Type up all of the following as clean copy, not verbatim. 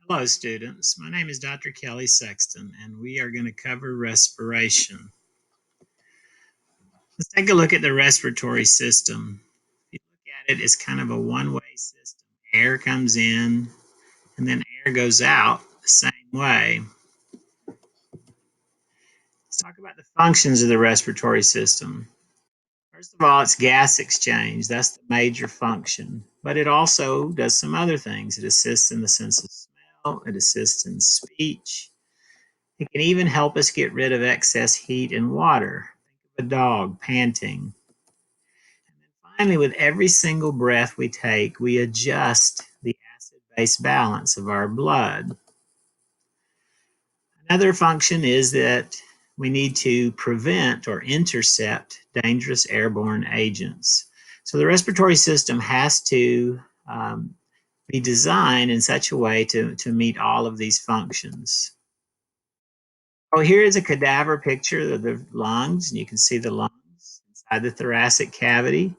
Hello, students. My name is Dr. Kelly Sexton, and we are going to cover respiration. Let's take a look at the respiratory system. If you look at it, it's kind of a one-way system. Air comes in, and then air goes out the same way. Let's talk about the functions of the respiratory system. First of all, it's gas exchange. That's the major function. But it also does some other things. It assists in the sense of smell. It assists in speech. It can even help us get rid of excess heat and water. Think of a dog panting. And then finally, with every single breath we take, we adjust the acid-base balance of our blood. Another function is that we need to prevent or intercept dangerous airborne agents. So the respiratory system has to be designed in such a way to meet all of these functions. Oh, here is a cadaver picture of the lungs, and you can see the lungs inside the thoracic cavity.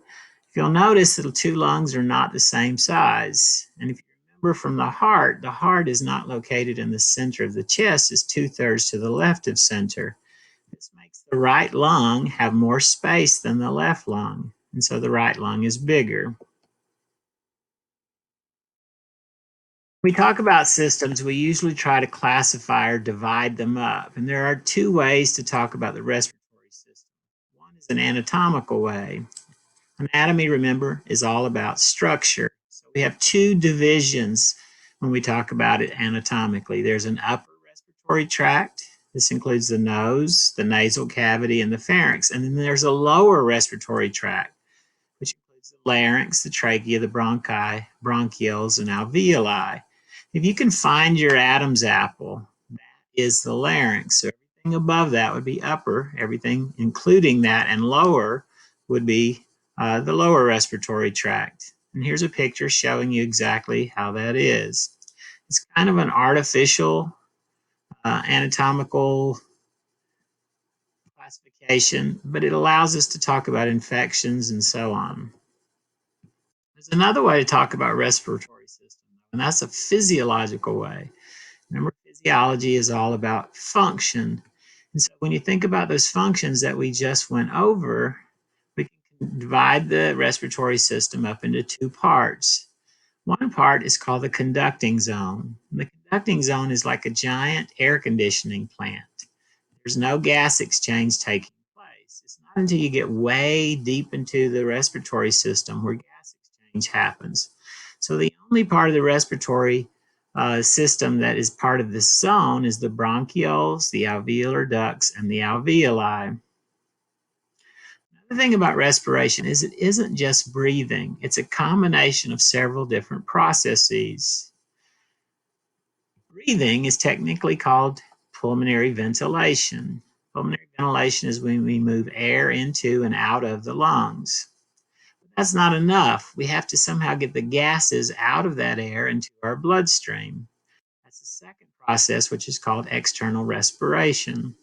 If you'll notice, the two lungs are not the same size. And if you remember from the heart is not located in the center of the chest, it's 2/3 to the left of center. This makes the right lung have more space than the left lung, and so the right lung is bigger. We talk about systems, we usually try to classify or divide them up. And there are two ways to talk about the respiratory system. One is an anatomical way. Anatomy, remember, is all about structure. So we have two divisions when we talk about it anatomically. There's an upper respiratory tract. This includes the nose, the nasal cavity, and the pharynx. And then there's a lower respiratory tract, which includes the larynx, the trachea, the bronchi, bronchioles, and alveoli. If you can find your Adam's apple, that is the larynx. So everything above that would be upper. Everything including that and lower would be the lower respiratory tract. And here's a picture showing you exactly how that is. It's kind of an artificial anatomical classification, but it allows us to talk about infections and so on. There's another way to talk about respiratory system, and that's a physiological way. Remember, physiology is all about function. And so when you think about those functions that we just went over, we can divide the respiratory system up into two parts. One part is called the conducting zone. And the conducting zone is like a giant air conditioning plant. There's no gas exchange taking place. It's not until you get way deep into the respiratory system where gas exchange happens. So the only part of the respiratory system that is part of this zone is the bronchioles, the alveolar ducts, and the alveoli. Another thing about respiration is it isn't just breathing. It's a combination of several different processes. Breathing is technically called pulmonary ventilation. Pulmonary ventilation is when we move air into and out of the lungs. But that's not enough. We have to somehow get the gases out of that air into our bloodstream. That's the second process, which is called external respiration.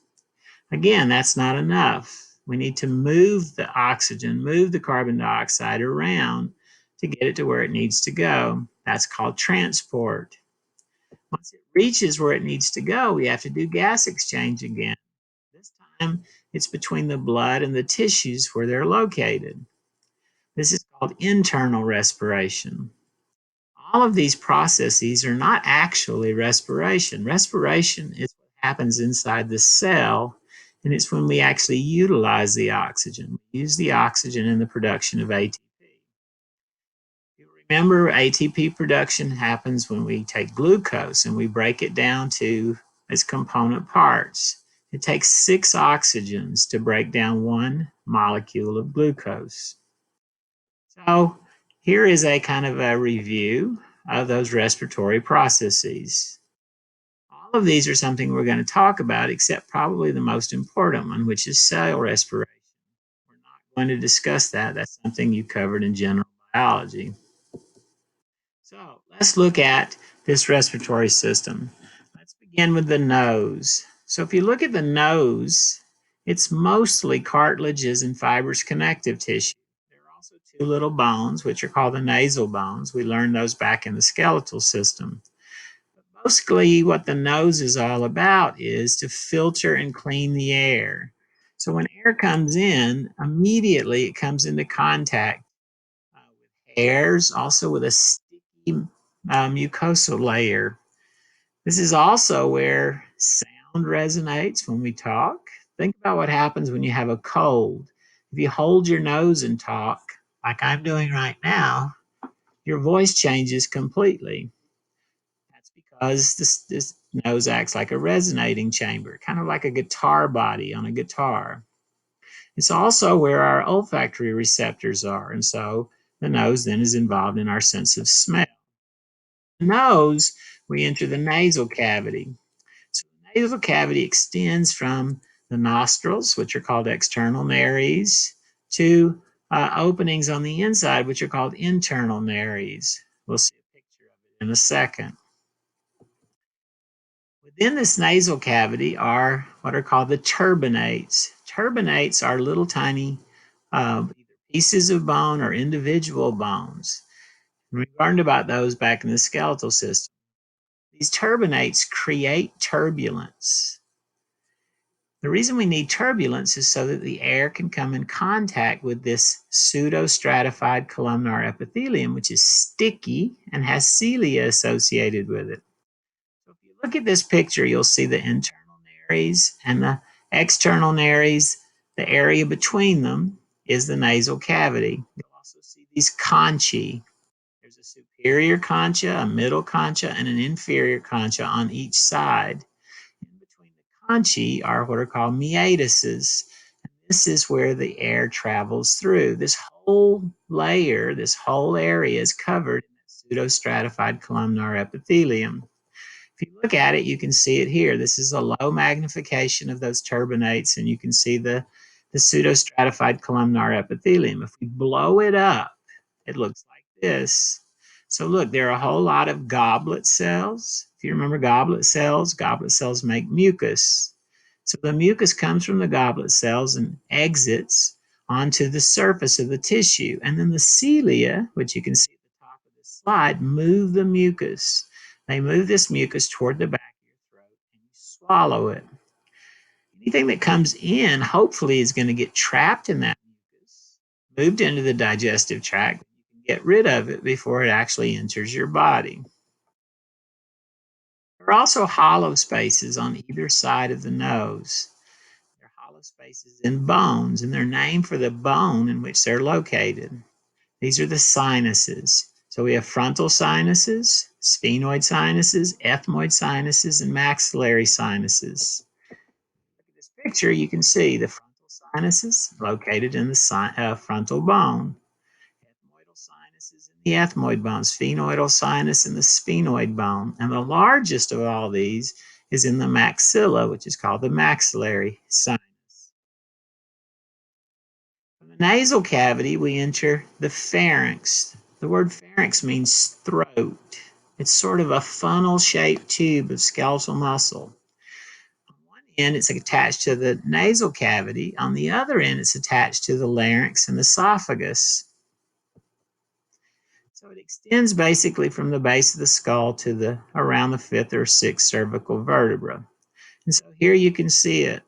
Again, that's not enough. We need to move the oxygen, move the carbon dioxide around to get it to where it needs to go. That's called transport. Once it reaches where it needs to go, we have to do gas exchange again. This time, it's between the blood and the tissues where they're located. This is called internal respiration. All of these processes are not actually respiration. Respiration is what happens inside the cell, and it's when we actually utilize the oxygen. We use the oxygen in the production of ATP. You remember, ATP production happens when we take glucose and we break it down to its component parts. It takes 6 oxygens to break down one molecule of glucose. So here is a kind of a review of those respiratory processes. All of these are something we're going to talk about, except probably the most important one, which is cell respiration. We're not going to discuss that. That's something you covered in general biology. So let's look at this respiratory system. Let's begin with the nose. So if you look at the nose, it's mostly cartilages and fibrous connective tissue. There are also two little bones, which are called the nasal bones. We learned those back in the skeletal system. But Mostly what the nose is all about is to filter and clean the air. So when air comes in, immediately it comes into contact with hairs, also with a sticky mucosal layer. This is also where sound resonates when we talk. Think about what happens when you have a cold. If you hold your nose and talk, like I'm doing right now, your voice changes completely. That's because this nose acts like a resonating chamber, kind of like a guitar body on a guitar. It's also where our olfactory receptors are, and so the nose then is involved in our sense of smell. The nose, we enter the nasal cavity. So the nasal cavity extends from the nostrils, which are called external nares, to openings on the inside, which are called internal nares. We'll see a picture of it in a second. Within this nasal cavity are what are called the turbinates. Turbinates are little tiny either pieces of bone or individual bones. We learned about those back in the skeletal system. These turbinates create turbulence. The reason we need turbulence is so that the air can come in contact with this pseudostratified columnar epithelium, which is sticky and has cilia associated with it. So if you look at this picture, you'll see the internal nares and the external nares. The area between them is the nasal cavity. You'll also see these conchae. There's a superior concha, a middle concha, and an inferior concha on each side. In between the conchae are what are called meatuses. And this is where the air travels through. This whole layer, this whole area is covered in that pseudostratified columnar epithelium. If you look at it, you can see it here. This is a low magnification of those turbinates, and you can see the pseudostratified columnar epithelium. If we blow it up, it looks like this. So look, there are a whole lot of goblet cells. If you remember goblet cells make mucus. So the mucus comes from the goblet cells and exits onto the surface of the tissue. And then the cilia, which you can see at the top of this slide, move the mucus. They move this mucus toward the back of your throat and you swallow it. Anything that comes in, hopefully, is going to get trapped in that mucus, moved into the digestive tract. You can get rid of it before it actually enters your body. There are also hollow spaces on either side of the nose. They're hollow spaces in bones, and they're named for the bone in which they're located. These are the sinuses. So we have frontal sinuses, sphenoid sinuses, ethmoid sinuses, and maxillary sinuses. Look at this picture, you can see the frontal sinuses located in the frontal bone, ethmoidal sinuses in the ethmoid bone, sphenoidal sinus in the sphenoid bone, and the largest of all these is in the maxilla, which is called the maxillary sinus. From the nasal cavity, we enter the pharynx. The word pharynx means throat. It's sort of a funnel-shaped tube of skeletal muscle. On one end, it's attached to the nasal cavity. On the other end, it's attached to the larynx and esophagus. So it extends basically from the base of the skull to around the fifth or sixth cervical vertebra. And so here you can see it.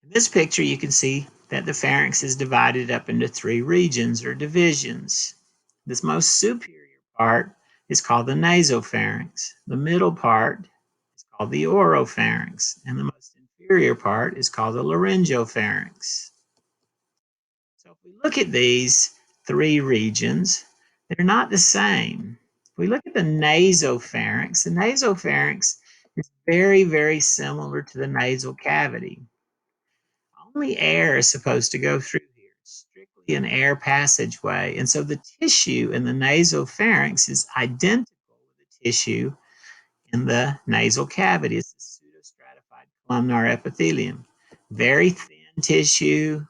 In this picture, you can see that the pharynx is divided up into three regions or divisions. This most superior part is called the nasopharynx. The middle part is called the oropharynx, and the most inferior part is called the laryngopharynx. So if we look at these three regions, they're not the same. If we look at the nasopharynx is very, very similar to the nasal cavity. Only air is supposed to go through here. It's strictly an air passageway. And so the tissue in the nasopharynx is identical with the tissue in the nasal cavity. It's the pseudostratified columnar epithelium. Very thin tissue.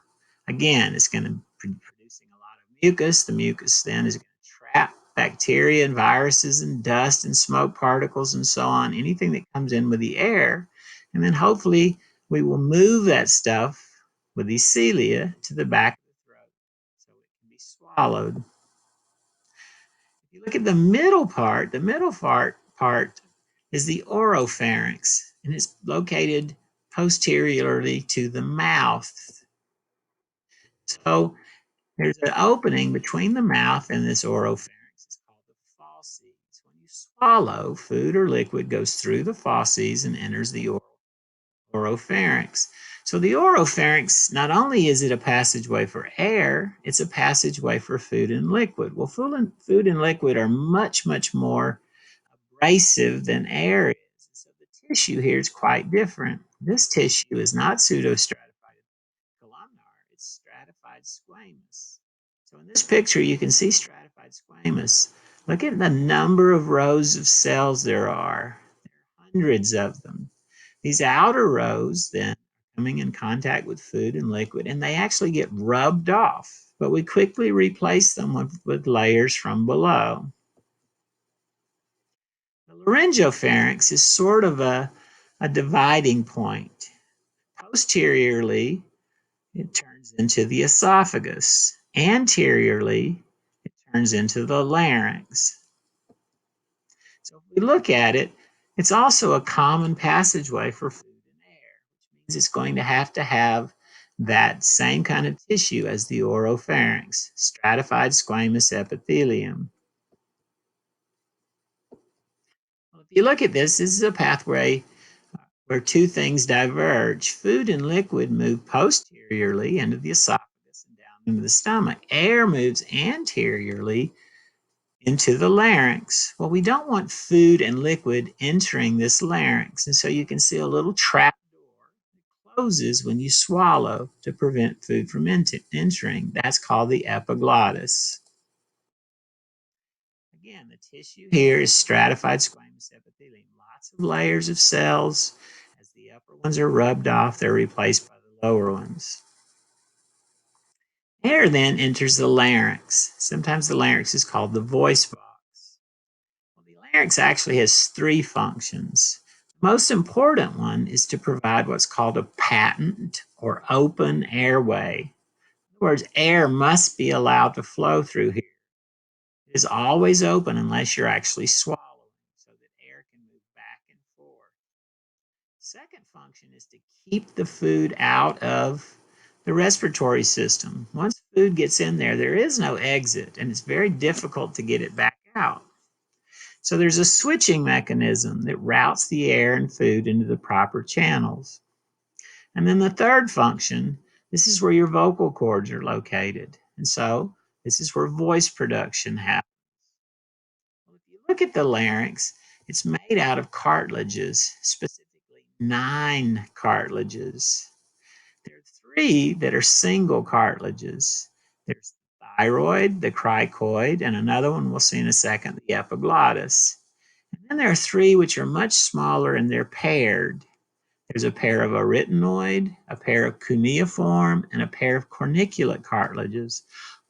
Again, it's going to be producing a lot of mucus. The mucus then is going to trap bacteria and viruses and dust and smoke particles and so on, anything that comes in with the air. And then hopefully we will move that stuff with these cilia to the back of the throat so it can be swallowed. If you Look at the middle part is the oropharynx, and it's located posteriorly to the mouth. So there's an opening between the mouth and this oropharynx. It's called the fauces. When you swallow, food or liquid goes through the fauces and enters the oropharynx. So the oropharynx, not only is it a passageway for air, it's a passageway for food and liquid. Well, food and liquid are much, much more abrasive than air is. So the tissue here is quite different. This tissue is not pseudostratified columnar, it's stratified squamous. So in this picture, you can see stratified squamous. Look at the number of rows of cells there are. There are hundreds of them. These outer rows then coming in contact with food and liquid, and they actually get rubbed off, but we quickly replace them with layers from below. The laryngopharynx is sort of a dividing point. Posteriorly, it turns into the esophagus. Anteriorly, it turns into the larynx. So if we look at it, it's also a common passageway for food and air, which means it's going to have that same kind of tissue as the oropharynx, stratified squamous epithelium. Well, if you look at this is a pathway where two things diverge. Food and liquid move posteriorly into the esophagus and down into the stomach. Air moves anteriorly into the larynx. Well, we don't want food and liquid entering this larynx. And so you can see a little trap door that closes when you swallow to prevent food from entering. That's called the epiglottis. Again, the tissue here is stratified squamous epithelium. Lots of layers of cells. As the upper ones are rubbed off, they're replaced by the lower ones. Air then enters the larynx. Sometimes the larynx is called the voice box. Well, the larynx actually has three functions. The most important one is to provide what's called a patent or open airway. In other words, air must be allowed to flow through here. It is always open unless you're actually swallowing so that air can move back and forth. Second function is to keep the food out of the respiratory system. Once food gets in there, there is no exit, and it's very difficult to get it back out. So there's a switching mechanism that routes the air and food into the proper channels. And then the third function, this is where your vocal cords are located. And so this is where voice production happens. Well, if you look at the larynx, it's made out of cartilages, specifically 9 cartilages. There are 3 that are single cartilages. There's the thyroid, the cricoid, and another one we'll see in a second, the epiglottis. And then there are 3 which are much smaller and they're paired. There's a pair of arytenoid, a pair of cuneiform, and a pair of corniculate cartilages.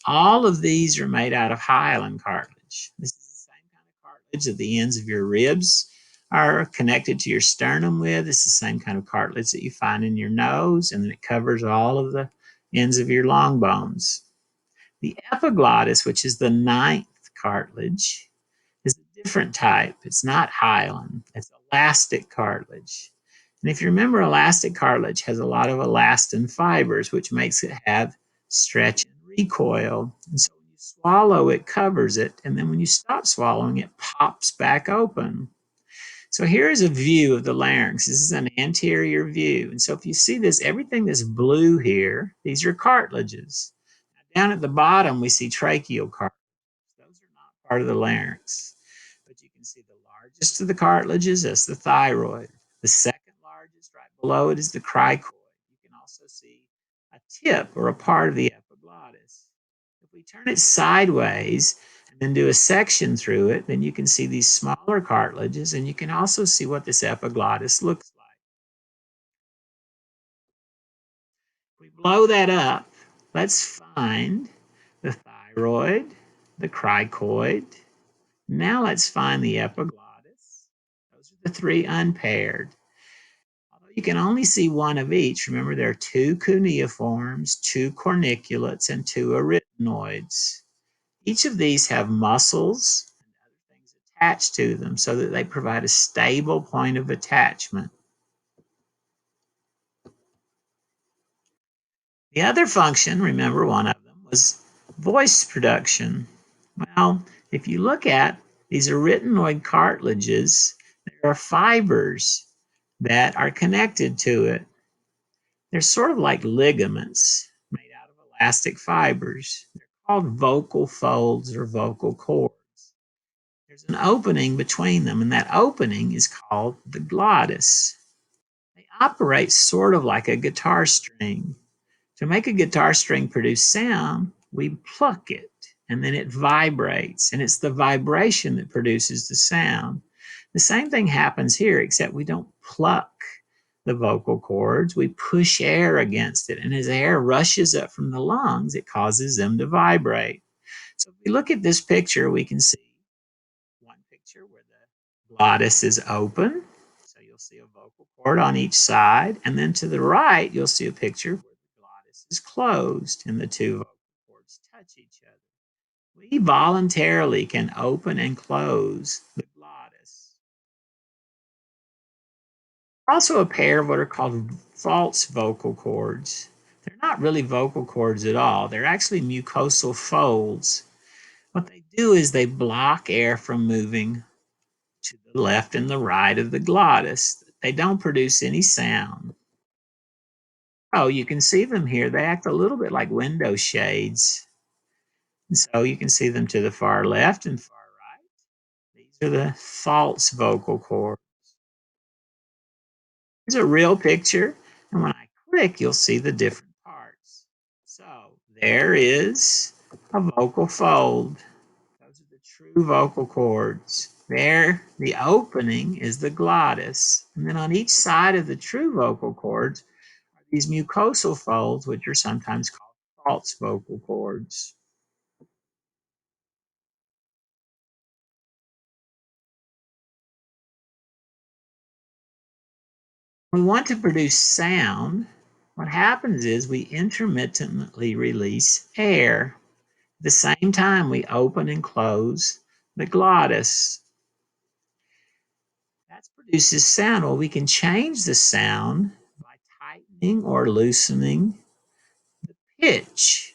All of these are made out of hyaline cartilage. This is the same kind of cartilage that the ends of your ribs are connected to your sternum with. It's the same kind of cartilage that you find in your nose, and then it covers all of the ends of your long bones. The epiglottis, which is the 9th cartilage, is a different type. It's not hyaline, it's elastic cartilage. And if you remember, elastic cartilage has a lot of elastin fibers, which makes it have stretch and recoil. And so when you swallow, it covers it. And then when you stop swallowing, it pops back open. So here is a view of the larynx. This is an anterior view. And so if you see this, everything that's blue here, these are cartilages. Now, down at the bottom, we see tracheal cartilages. Those are not part of the larynx. But you can see the largest of the cartilages is the thyroid. The second largest, right below it, is the cricoid. You can also see a tip or a part of the epiglottis. If we turn it sideways and then do a section through it, then you can see these smaller cartilages, and you can also see what this epiglottis looks like. If we blow that up, let's find the thyroid, the cricoid. Now let's find the epiglottis. Those are the 3 unpaired. Although you can only see one of each, remember there are 2 cuneiforms, 2 corniculates, and 2 arytenoids. Each of these have muscles, and attached to them so that they provide a stable point of attachment. The other function, remember one of them, was voice production. Well, if you look at these arytenoid cartilages, there are fibers that are connected to it. They're sort of like ligaments made out of elastic fibers. They're called vocal folds or vocal cords. There's an opening between them, and that opening is called the glottis. They operate sort of like a guitar string. To make a guitar string produce sound, we pluck it and then it vibrates, and it's the vibration that produces the sound. The same thing happens here, except we don't pluck the vocal cords, we push air against it, and as air rushes up from the lungs, it causes them to vibrate. So if we look at this picture, we can see one picture where the glottis is open. So you'll see a vocal cord on each side. And then to the right, you'll see a picture where the glottis is closed and the two vocal cords touch each other. We voluntarily can open and close the glottis. Also, a pair of what are called false vocal cords. They're not really vocal cords at all. They're actually mucosal folds. What they do is they block air from moving to the left and the right of the glottis. They don't produce any sound. Oh, you can see them here. They act a little bit like window shades. And so you can see them to the far left and far right. These are the false vocal cords. Here's a real picture. And when I click, you'll see the different parts. So there is a vocal fold. Those are the true vocal cords. There, the opening is the glottis. And then on each side of the true vocal cords are these mucosal folds, which are sometimes called false vocal cords. When we want to produce sound, what happens is we intermittently release air. At the same time, we open and close the glottis. That produces sound. Well, we can change the sound by tightening or loosening the pitch.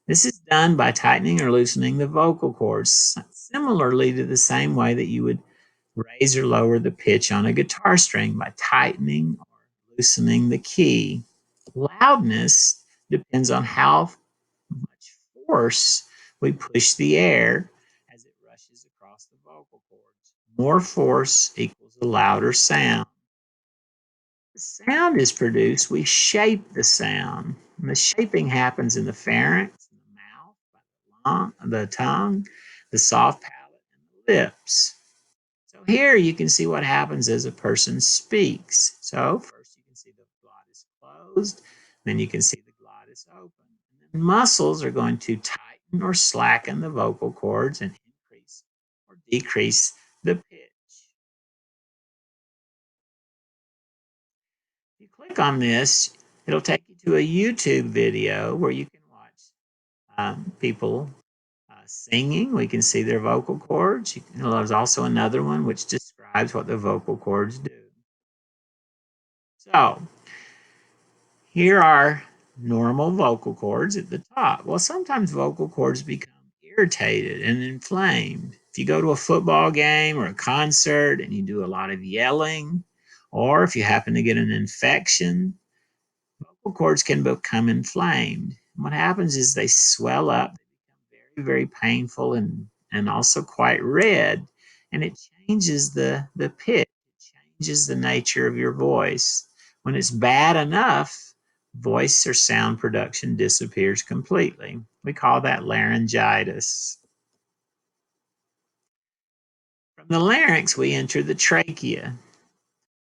This is done by tightening or loosening the vocal cords, similarly to the same way that you would raise or lower the pitch on a guitar string by tightening or loosening the key. Loudness depends on how much force we push the air as it rushes across the vocal cords. More force equals a louder sound. The sound is produced, we shape the sound. And the shaping happens in the pharynx, in the mouth, by the tongue, the soft palate, and the lips. So here you can see what happens as a person speaks. So first you can see the glottis closed, then you can see the glottis open. And then muscles are going to tighten or slacken the vocal cords and increase or decrease the pitch. If you click on this, it'll take you to a YouTube video where you can watch people singing. We can see their vocal cords. There's also another one which describes what the vocal cords do. So here are normal vocal cords at the top. Well, sometimes vocal cords become irritated and inflamed. If you go to a football game or a concert and you do a lot of yelling, or if you happen to get an infection, vocal cords can become inflamed. And what happens is they swell up, they become very, very painful and also quite red, and it changes the pitch, it changes the nature of your voice. When it's bad enough, voice or sound production disappears completely. We call that laryngitis. From the larynx, we enter the trachea.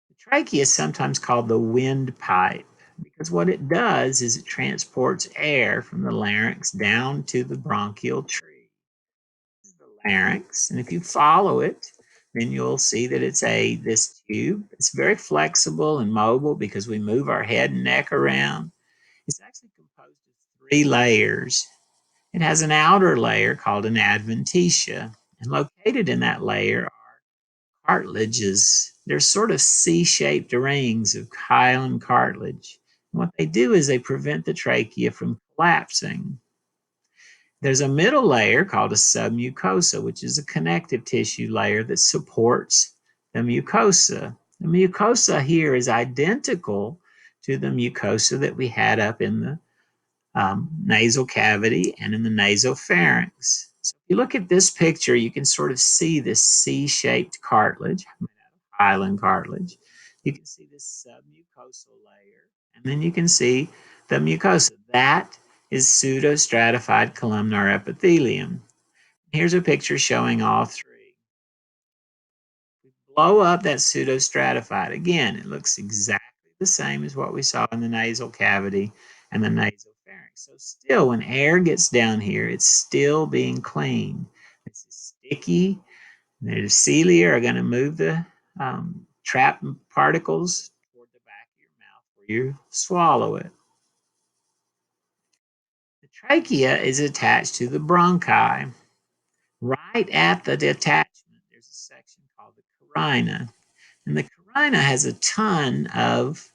The trachea is sometimes called the windpipe because what it does is it transports air from the larynx down to the bronchial tree. This is the larynx, and if you follow it, then you'll see that it's this tube. It's very flexible and mobile because we move our head and neck around. It's actually composed of three layers. It has an outer layer called an adventitia, And located in that layer are cartilages. They're sort of C-shaped rings of hyaline cartilage. And what they do is they prevent the trachea from collapsing. There's a middle layer called a submucosa, which is a connective tissue layer that supports the mucosa. The mucosa here is identical to the mucosa that we had up in the nasal cavity and in the nasopharynx. So if you look at this picture, you can sort of see this C-shaped cartilage, hyaline cartilage. You can see this submucosal layer, and then you can see the mucosa. That is pseudostratified columnar epithelium. Here's a picture showing all three. Blow up that pseudostratified. Again, it looks exactly the same as what we saw in the nasal cavity and the nasopharynx. So still, when air gets down here, it's still being cleaned. It's sticky. The cilia are going to move the trapped particles toward the back of your mouth where you swallow it. The trachea is attached to the bronchi. Right at the detachment, there's a section called the carina. And the carina has a ton of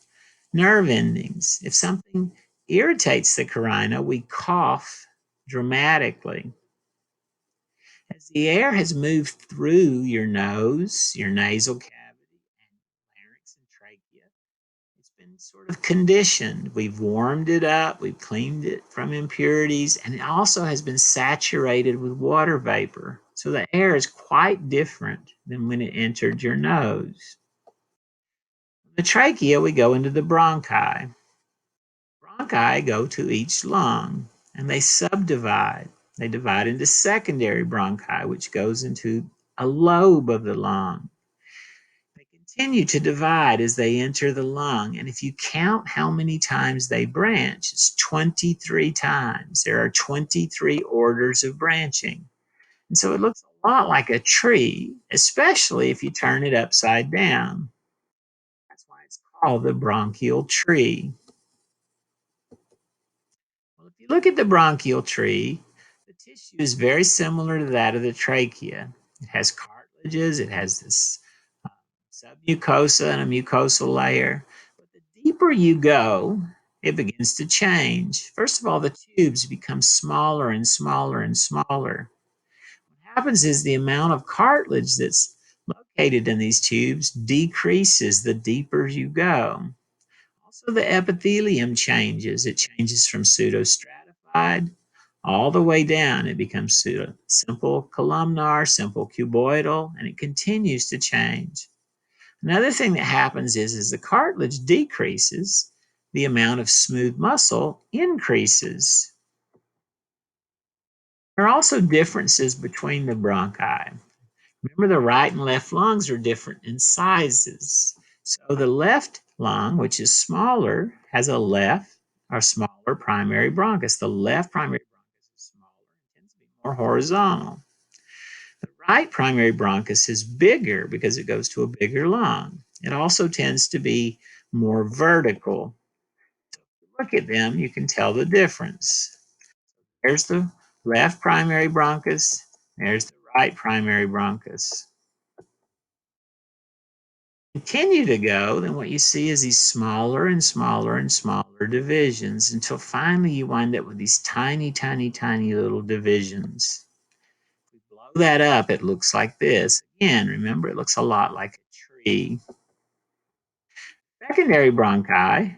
nerve endings. If something irritates the carina, we cough dramatically. As the air has moved through your nose, your nasal cavity, and larynx and trachea, it's been sort of conditioned. We've warmed it up, we've cleaned it from impurities, and it also has been saturated with water vapor. So the air is quite different than when it entered your nose. The trachea, we go into the bronchi. Bronchi go to each lung and they subdivide. They divide into secondary bronchi, which goes into a lobe of the lung. They continue to divide as they enter the lung. And if you count how many times they branch, it's 23 times. There are 23 orders of branching. And so it looks a lot like a tree, especially if you turn it upside down. That's why it's called the bronchial tree. Well, if you look at the bronchial tree, the tissue is very similar to that of the trachea. It has cartilages, it has this submucosa and a mucosal layer. But the deeper you go, it begins to change. First of all, the tubes become smaller and smaller and smaller. What happens is the amount of cartilage that's located in these tubes decreases the deeper you go. Also, the epithelium changes. It changes from pseudostratified all the way down. It becomes simple columnar, simple cuboidal, and it continues to change. Another thing that happens is as the cartilage decreases, the amount of smooth muscle increases. There are also differences between the bronchi. Remember, the right and left lungs are different in sizes. So the left lung, which is smaller, has a left or smaller primary bronchus. The left primary bronchus is smaller and tends to be more horizontal. The right primary bronchus is bigger because it goes to a bigger lung. It also tends to be more vertical. So if you look at them, you can tell the difference. There's the left primary bronchus, there's the right primary bronchus. Continue to go, then what you see is these smaller and smaller and smaller divisions until finally you wind up with these tiny, tiny, tiny little divisions. If we blow that up, it looks like this. Again, remember, it looks a lot like a tree. Secondary bronchi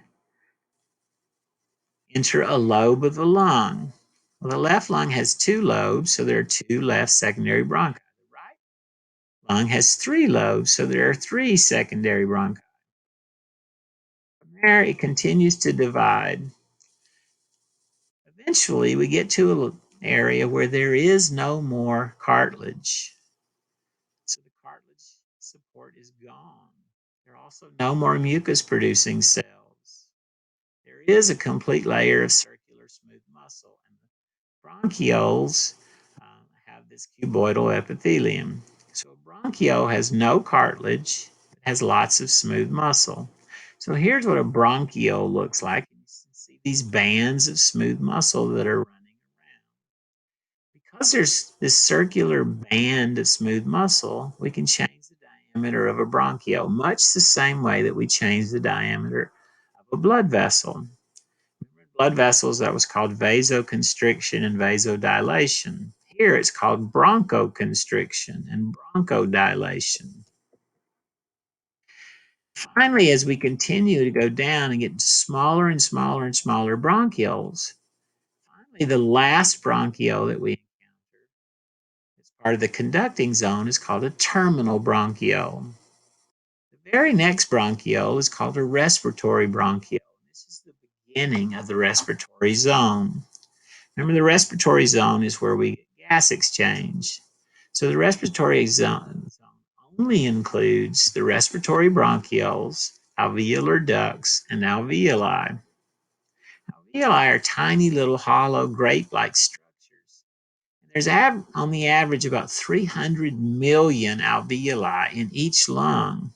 enter a lobe of the lung. Well, the left lung has two lobes, so there are two left secondary bronchi. The right lung has three lobes, so there are three secondary bronchi. From there, it continues to divide. Eventually, we get to an area where there is no more cartilage. So the cartilage support is gone. There are also no more mucus producing cells. There is a complete layer of circular smooth muscle, and the bronchioles have this cuboidal epithelium. So a bronchiole has no cartilage, it has lots of smooth muscle. So here's what a bronchiole looks like. You see these bands of smooth muscle that are running around. Because there's this circular band of smooth muscle, we can change the diameter of a bronchiole, much the same way that we change the diameter of a blood vessel. Blood vessels, that was called vasoconstriction and vasodilation. Here it's called bronchoconstriction and bronchodilation. Finally, as we continue to go down and get smaller and smaller and smaller bronchioles, finally the last bronchiole that we encounter as part of the conducting zone is called a terminal bronchiole. The very next bronchiole is called a respiratory bronchiole. This is the beginning of the respiratory zone. Remember, the respiratory zone is where we get gas exchange. So the respiratory zone only includes the respiratory bronchioles, alveolar ducts, and alveoli. Alveoli are tiny little hollow grape-like structures. There's on the average about 300 million alveoli in each lung.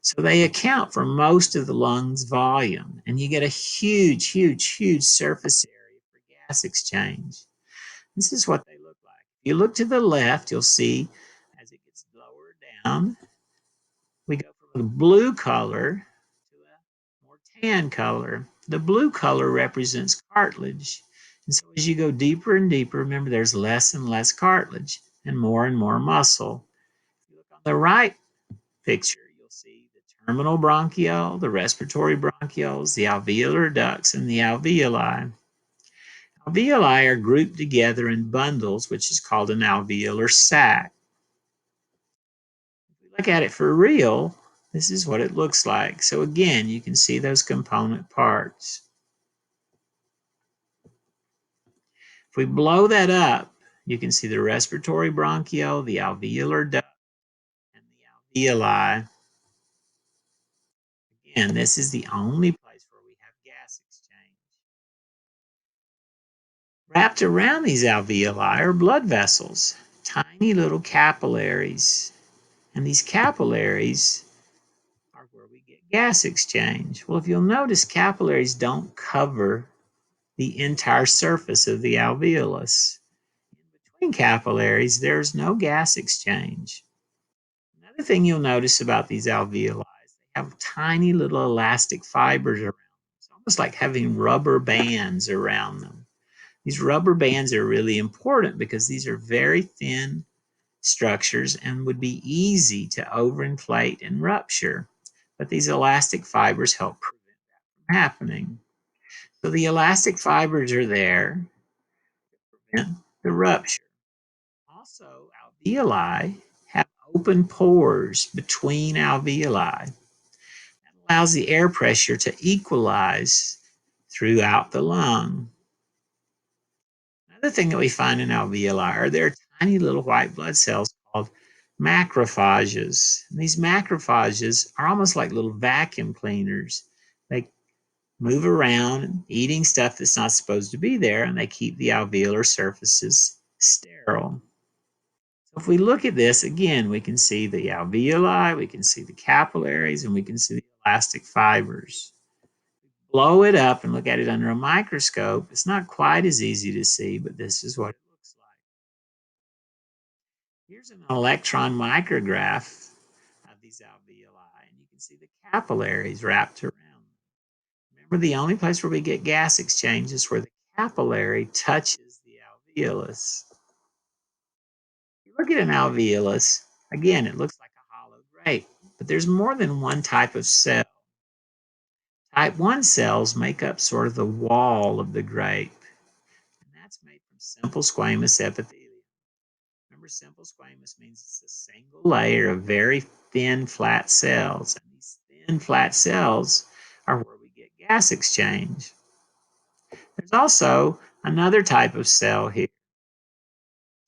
So they account for most of the lung's volume, and you get a huge, huge, huge surface area for gas exchange. This is what they look like. If you look to the left, you'll see as it gets lower down, we go from a blue color to a more tan color. The blue color represents cartilage. And so as you go deeper and deeper, remember there's less and less cartilage and more muscle. If you look on the right picture, you'll see the terminal bronchiole, the respiratory bronchioles, the alveolar ducts, and the alveoli. Alveoli are grouped together in bundles, which is called an alveolar sac. If we look at it for real, this is what it looks like. So again, you can see those component parts. If we blow that up, you can see the respiratory bronchiole, the alveolar duct, and the alveoli. Again, this is the only place where we have gas exchange. Wrapped around these alveoli are blood vessels, tiny little capillaries. And these capillaries are where we get gas exchange. Well, if you'll notice, capillaries don't cover the entire surface of the alveolus. In between capillaries, there's no gas exchange. Another thing you'll notice about these alveoli is they have tiny little elastic fibers around them. It's almost like having rubber bands around them. These rubber bands are really important because these are very thin structures and would be easy to overinflate and rupture. But these elastic fibers help prevent that from happening. So the elastic fibers are there to prevent the rupture. Also, alveoli have open pores between alveoli. That allows the air pressure to equalize throughout the lung. Another thing that we find in alveoli are there are tiny little white blood cells called macrophages. And these macrophages are almost like little vacuum cleaners. They move around eating stuff that's not supposed to be there, and they keep the alveolar surfaces sterile. So if we look at this again, we can see the alveoli, we can see the capillaries, and we can see the elastic fibers. Blow it up and look at it under a microscope. It's not quite as easy to see, but this is what it looks like. Here's an electron micrograph of these alveoli, and you can see the capillaries wrapped around. Remember, the only place where we get gas exchange is where the capillary touches the alveolus. If you look at an alveolus, again, it looks like a hollow grape, but there's more than one type of cell. Type 1 cells make up sort of the wall of the grape, and that's made from simple squamous epithelium. Remember, simple squamous means it's a single layer of very thin, flat cells. And these thin, flat cells are where we get gas exchange. There's also another type of cell here.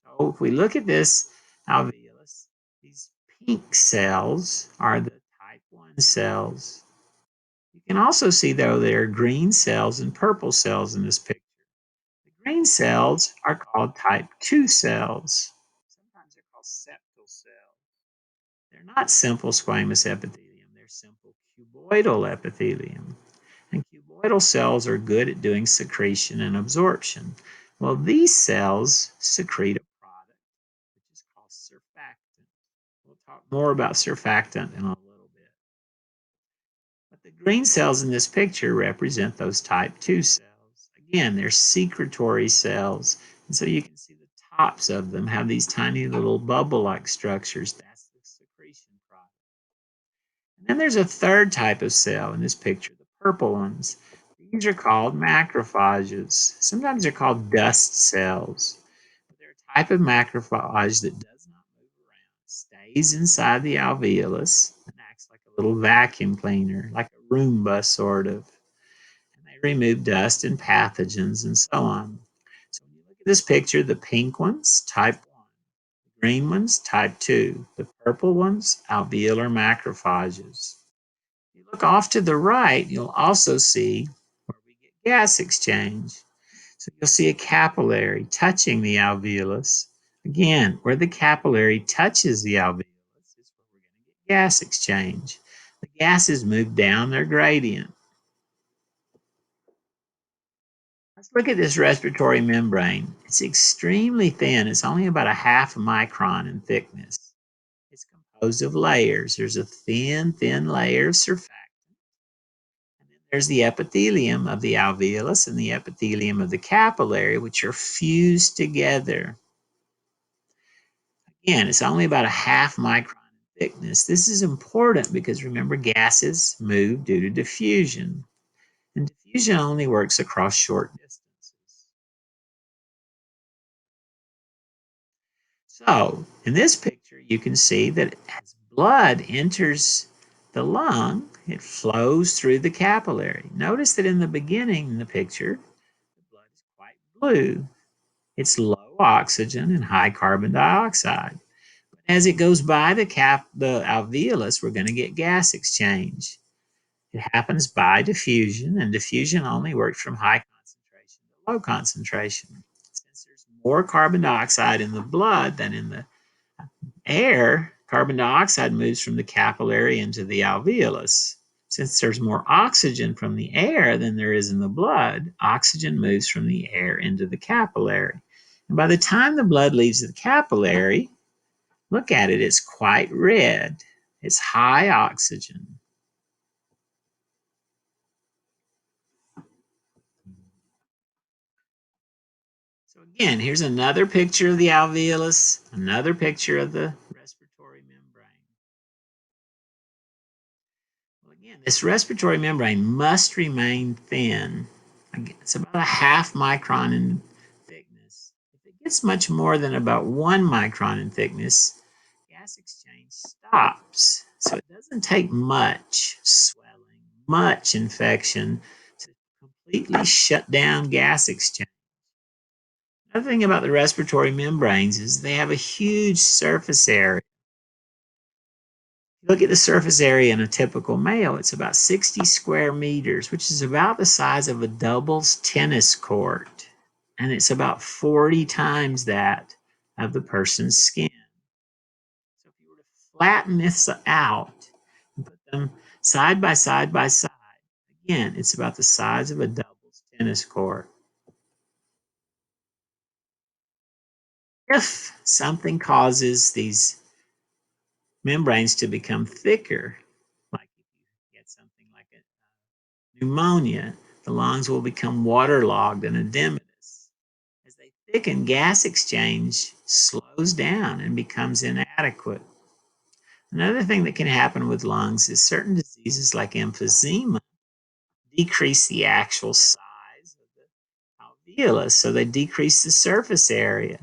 So if we look at this alveolus, these pink cells are the type 1 cells. You can also see, though, there are green cells and purple cells in this picture. The green cells are called type 2 cells. Sometimes they're called septal cells. They're not simple squamous epithelium, they're simple cuboidal epithelium. And cuboidal cells are good at doing secretion and absorption, Well, these cells secrete a product which is called surfactant. We'll talk more about surfactant in a little bit. But the green cells in this picture represent those type 2 cells. Again, they're secretory cells. And so you can see the tops of them have these tiny little bubble-like structures. That's the secretion product. And then there's a third type of cell in this picture, the purple ones. These are called macrophages. Sometimes they're called dust cells. They're a type of macrophage that does not move around, stays inside the alveolus, and acts like a little vacuum cleaner, like a Roomba sort of. And they remove dust and pathogens and so on. So when you look at this picture, the pink ones, type 1, the green ones, type 2, the purple ones, alveolar macrophages. If you look off to the right, you'll also see where we get gas exchange. So you'll see a capillary touching the alveolus. Again, where the capillary touches the alveolus is where we're going to get gas exchange. The gases move down their gradient. Let's look at this respiratory membrane. It's extremely thin. It's only about a half a micron in thickness. It's composed of layers. There's a thin layer of surfactant. And then there's the epithelium of the alveolus and the epithelium of the capillary, which are fused together. Again, it's only about a half micron in thickness. This is important because remember, gases move due to diffusion. And diffusion only works across short distances. So, in this picture, you can see that as blood enters the lung, it flows through the capillary. Notice that in the beginning in the picture, the blood is quite blue. It's low oxygen and high carbon dioxide. As it goes by the alveolus, we're going to get gas exchange. It happens by diffusion, and diffusion only works from high concentration to low concentration. Since there's more carbon dioxide in the blood than in the air, carbon dioxide moves from the capillary into the alveolus. Since there's more oxygen from the air than there is in the blood, oxygen moves from the air into the capillary. And by the time the blood leaves the capillary, look at it, it's quite red. It's high oxygen. So again, here's another picture of the alveolus, another picture of the respiratory membrane. Well, again, this respiratory membrane must remain thin. It's about a half micron in thickness. If it gets much more than about 1 micron in thickness, gas exchange stops. So it doesn't take much swelling, much infection to completely shut down gas exchange. Another thing about the respiratory membranes is they have a huge surface area. Look at the surface area in a typical male. It's about 60 square meters, which is about the size of a doubles tennis court. And it's about 40 times that of the person's skin. So if you were to flatten this out and put them side by side by side, again, it's about the size of a doubles tennis court. If something causes these membranes to become thicker, like if you get something like a pneumonia, the lungs will become waterlogged and edematous. As they thicken, gas exchange slows down and becomes inadequate. Another thing that can happen with lungs is certain diseases like emphysema decrease the actual size of the alveolus, so they decrease the surface area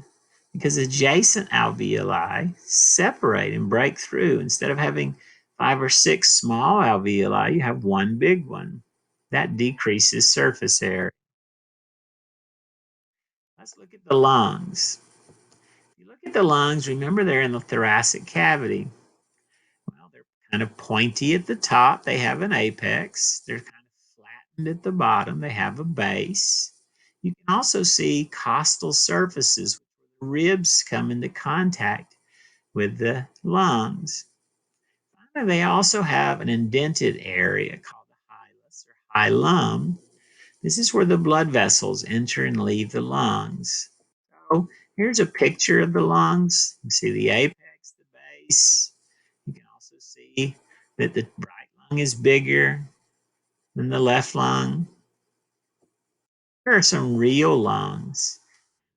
because adjacent alveoli separate and break through. Instead of having 5 or 6 small alveoli, you have one big one. That decreases surface area. Let's look at the lungs. If you look at the lungs, remember they're in the thoracic cavity. Well, they're kind of pointy at the top. They have an apex. They're kind of flattened at the bottom. They have a base. You can also see costal surfaces where the ribs come into contact with the lungs. Finally, they also have an indented area called the hilus or hilum This is where the blood vessels enter and leave the lungs. So here's a picture of the lungs. You see the apex, the base. You can also see that the right lung is bigger than the left lung. Here are some real lungs.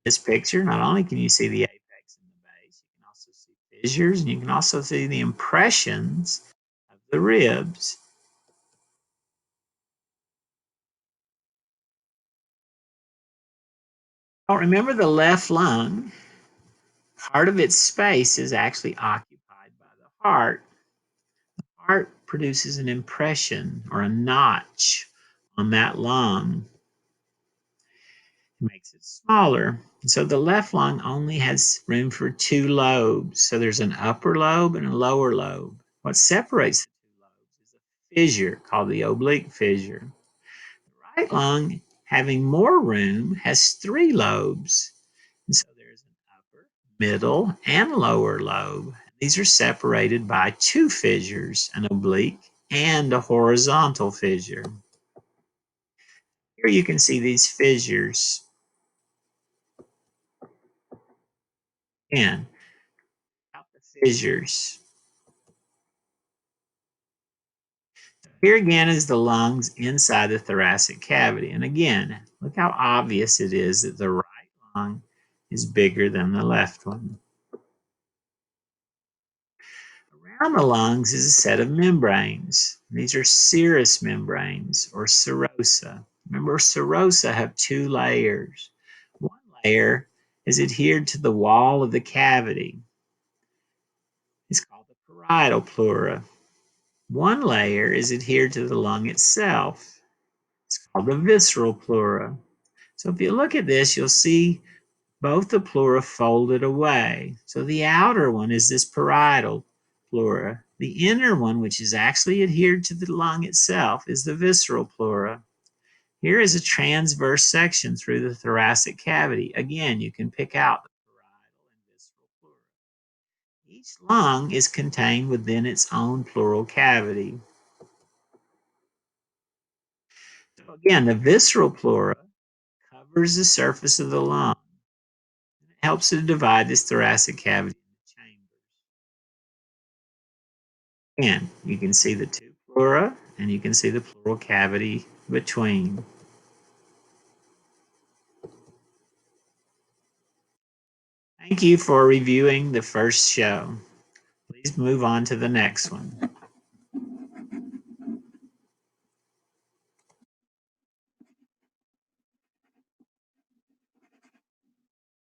This picture, not only can you see the apex and the base, you can also see fissures, and you can also see the impressions of the ribs. Now remember the left lung, part of its space is actually occupied by the heart. The heart produces an impression or a notch on that lung. It makes it smaller. So the left lung only has room for two lobes. So there's an upper lobe and a lower lobe. What separates the two lobes is a fissure called the oblique fissure. The right lung, having more room, has three lobes. And so there's an upper, middle, and lower lobe. These are separated by two fissures, an oblique and a horizontal fissure. Here you can see these fissures. And out the fissures. Here again is the lungs inside the thoracic cavity. And again, look how obvious it is that the right lung is bigger than the left one. Around the lungs is a set of membranes. These are serous membranes or serosa. Remember, serosa have two layers. One layer is adhered to the wall of the cavity. It's called the parietal pleura. One layer is adhered to the lung itself. It's called the visceral pleura. So if you look at this, you'll see both the pleura folded away. So the outer one is this parietal pleura. The inner one, which is actually adhered to the lung itself, is the visceral pleura. Here is a transverse section through the thoracic cavity. Again, you can pick out the parietal and visceral pleura. Each lung is contained within its own pleural cavity. So again, the visceral pleura covers the surface of the lung. It helps to divide this thoracic cavity into chambers. And you can see the two pleura, and you can see the pleural cavity between. Thank you for reviewing the first show. Please move on to the next one.